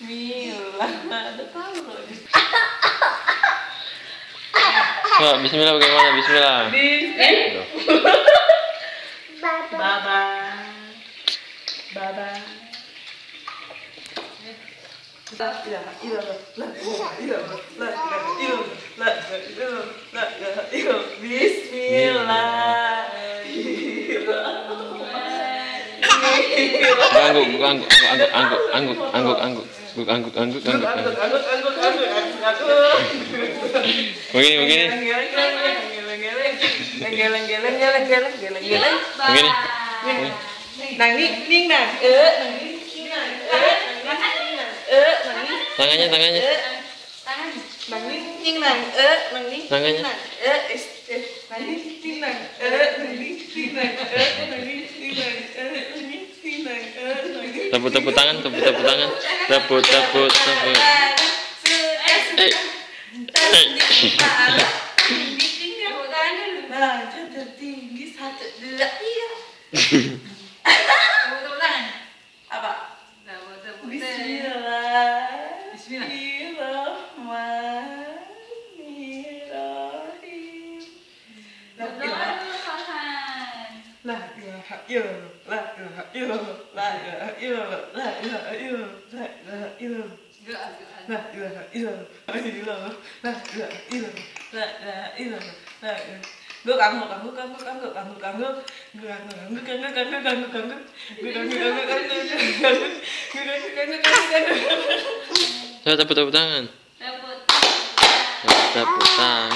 Bismillah. Ada tahu loh. Coba bismillah bagaimana? Bismillah. Baba. Baba. Bismillah. Angguk. Begini. Nang ning nang. Tangannya. Nang ning nang. Nang ning. Tangannya. Nang ning nang. Tepuk tangan. Tepuk. Nah, tinggi 1, 2, 3. Apa? Bismillahirrahmanirrahim. La ilaha Tepuk tangan. Tepuk. Tepuk tangan.